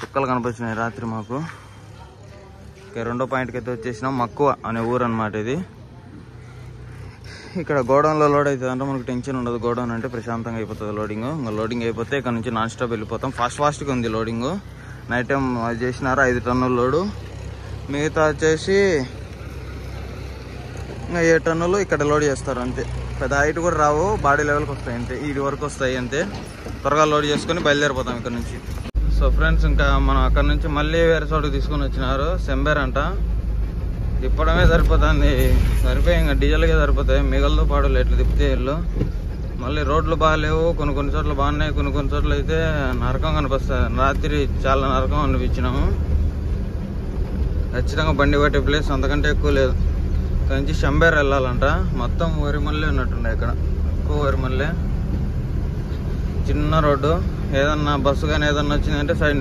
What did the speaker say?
చుక్కలు కనిపించినాయి రాత్రి మాకు. రెండో పాయింట్కి అయితే వచ్చేసినాం. మక్కువ అనే ఊరు అనమాట ఇది. ఇక్కడ గోడౌన్లో లోడ్ అవుతుంది అంటే మనకు టెన్షన్ ఉండదు. గోడౌన్ అంటే ప్రశాంతంగా అయిపోతుంది లోడింగ్. ఇంకా లోడింగ్ అయిపోతే ఇక్కడ నుంచి నాన్ స్టాప్ వెళ్ళిపోతాం. ఫాస్ట్గా ఉంది లోడింగ్. నైట్ టైం అది చేసినారు 5 టన్నుల లోడు. మిగతా వచ్చేసి ఇంకా 7 టన్నులు ఇక్కడ లోడ్ చేస్తారు అంతే. పెద్ద హైట్ కూడా రావు, బాడీ లెవెల్కి వస్తాయి అంతే. ఇది వరకు వస్తాయి అంతే. త్వరగా లోడ్ చేసుకొని బయలుదేరిపోతాం ఇక్కడ నుంచి. సో ఫ్రెండ్స్, ఇంకా మనం అక్కడ నుంచి మళ్ళీ వేరే చోటుకి తీసుకొని వచ్చినారు. సెంబేర్ అంట. తిప్పడమే సరిపోతుంది. సరిపోయి ఇంకా డీజిల్గా సరిపోతాయి. మిగలతో పాడు ఎట్లా తిప్పితే ఇల్లు. మళ్ళీ రోడ్లు బాగాలేవు. కొన్ని చోట్ల బాగున్నాయి, కొన్ని చోట్ల అయితే నరకం కనిపిస్తుంది. రాత్రి చాలా నరకం అనిపించినాము. ఖచ్చితంగా బండి పట్టే ప్లేస్ అంతకంటే ఎక్కువ లేదు. ఇక్కడ నుంచి శంబేర్ వెళ్ళాలంట. మొత్తం వరిమల్లే ఉన్నట్టుండే. ఇక్కడ ఎక్కువ వరిమల్లే. చిన్న రోడ్డు. ఏదన్నా బస్సు కానీ ఏదన్నా వచ్చిందంటే సైడ్